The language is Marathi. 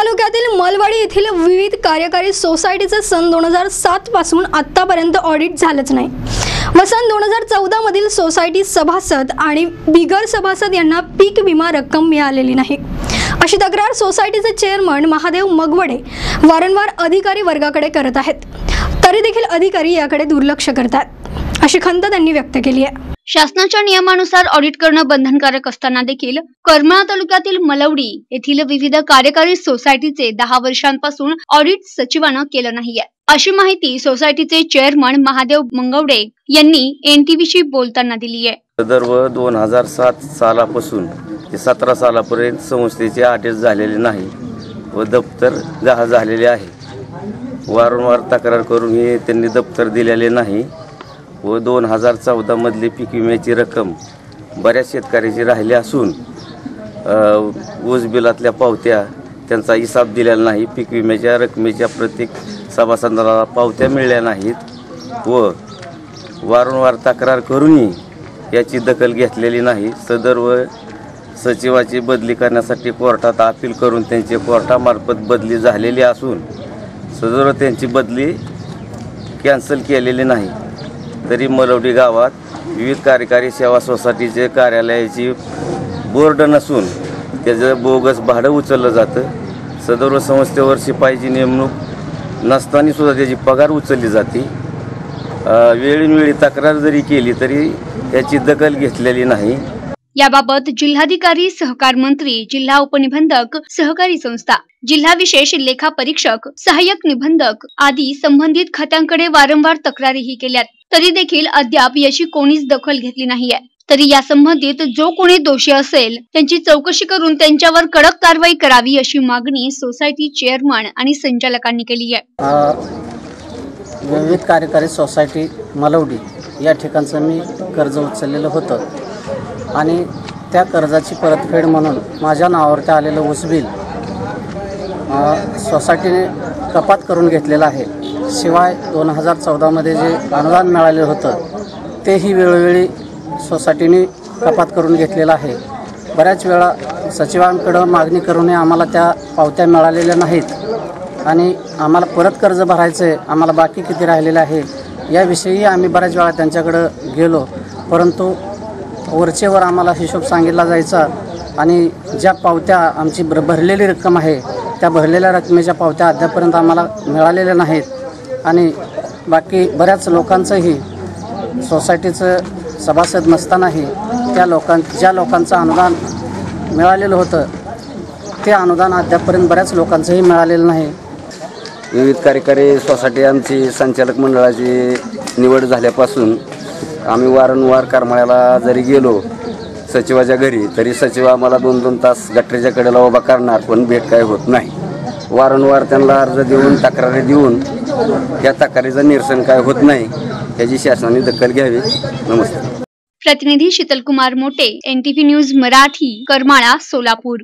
तालुक्यातील मलवाडी येथील विविध कार्यकारी सोसायटीचे सन 2007 पासून आतापर्यंत ऑडिट झालंच नाही व सन 2014 मधील सोसायटी सभासद आणि बिगर सभासद यांना पीक विमा रक्कम मिळालेली नाही अशी तक्रार सोसायटीचे चेअरमन महादेव मगवडे वारंवार अधिकारी वर्गाकडे करत आहेत। तरी देखील अधिकारी याकडे दुर्लक्ष करतात अशी खंत त्यांनी व्यक्त केली आहे। शासनाच्या नियमानुसार ऑडिट करणं बंधनकारक असताना देखील करमाळा तालुक्यातील मलवडी येथील विविध कार्यकारी सोसायटीचे 10 वर्षांपासून ऑडिट सचिवानं केलं नाहीये अशी माहिती सोसायटीचे चेअरमन महादेव मंगवडे यांनी एनटीव्हीशी बोलताना दिली आहे। सदर्भ 2007 सालापासून ते 17 सालापर्यंत संस्थेचे ऑडिट झालेले नाही व दप्तर गहाळ झालेले आहे। वारंवार तक्रार करूनही त्यांनी दप्तर दिलेले नाही व 2014 मधली पीक विम्याची रक्कम बऱ्याच शेतकऱ्याची राहिली असून ऊस बिलातल्या पावत्या त्यांचा हिसाब दिलेला नाही। पीक विम्याच्या रकमेच्या प्रत्येक सभासदांना पावत्या मिळाल्या नाहीत व वारंवार तक्रार करूनही याची दखल घेतलेली नाही। सदर्भ सचिवाची बदली करण्यासाठी कोर्टात अपील करून त्यांची कोर्टामार्फत बदली झालेली असून सदर्भ त्यांची बदली कॅन्सल केलेली नाही। तरी मलवडी गावात विविध कार्यकारी सेवा सोसायटीचे कार्यालयाची बोर्ड नसून त्याचं बोगस भाडं उचललं जातं। सदर्भ संस्थेवर शिपाईची नेमणूक नसताना सुद्धा त्याची पगार उचलली जाते। वेळोवेळी तक्रार जरी केली तरी याची दखल घेतलेली नाही। याबाबत जिल्हाधिकारी, सहकार मंत्री, जिल्हा उपनिबंधक, सहकारी संस्था, जिल्हा विशेष लेखा परीक्षक, सहाय्यक निबंधक आदी संबंधित खात्यांकडे वारंवार तक्रारीही केल्यात तरी देखील अद्याप याची कोणीच दखल घेतली नाहीये। तरी या संबंधित जो कोणी दोषी असेल त्यांची चौकशी करून त्यांच्यावर कडक कारवाई करावी अशी मागणी सोसायटी चेअरमन आणि संचालकांनी केली आहे। विविध कार्यकारी सोसायटी मलवडी या ठिकाणचं मी कर्ज उचललेलं होतं आणि त्या कर्जाची परतफेड म्हणून माझ्या नावावरती आलेलं ऊस बिल सोसायटीने कपात करून घेतलेलं आहे। शिवाय 2014 मध्ये जे अनुदान मिळाले होतं तेही वेळोवेळी सोसायटीने कपात करून घेतलेलं आहे। बऱ्याच वेळा सचिवांकडे मागणी करूनही आम्हाला त्या पावत्या मिळालेल्या नाहीत आणि आम्हाला परत कर्ज भरायचं आहे, आम्हाला बाकी किती राहिलेलं आहे याविषयी आम्ही बऱ्याच वेळा त्यांच्याकडे गेलो, परंतु वरचेवर आम्हाला हिशोब सांगितला जायचा आणि ज्या पावत्या आमची भरलेली रक्कम आहे त्या भरलेल्या रकमेच्या पावत्या अद्यापर्यंत आम्हाला मिळालेल्या नाहीत आणि बाकी बऱ्याच लोकांचंही सोसायटीचं सभासद नसतानाही ज्या लोकांचं अनुदान मिळालेलं होतं ते अनुदान अद्यापर्यंत बऱ्याच लोकांचंही मिळालेलं नाही। विविध कार्यकारी सोसायटी आमची संचालक मंडळाची निवड झाल्यापासून आम्ही वारंवार करमाळ्याला जरी गेलो सचिवाच्या घरी तरी सचिव आम्हाला 2-2 तास गटरीच्या कडेला उभा करणार पण भेट काय होत नाही। वारंवार त्यांना अर्ज देऊन तक्रारी देऊन त्या तक्रारीचं निरसन काय होत नाही याची शासनाने दखल घ्यावी। नमस्कार। प्रतिनिधी शीतल कुमार मोटे, एनटीव्ही न्यूज मराठी, करमाळा, सोलापूर।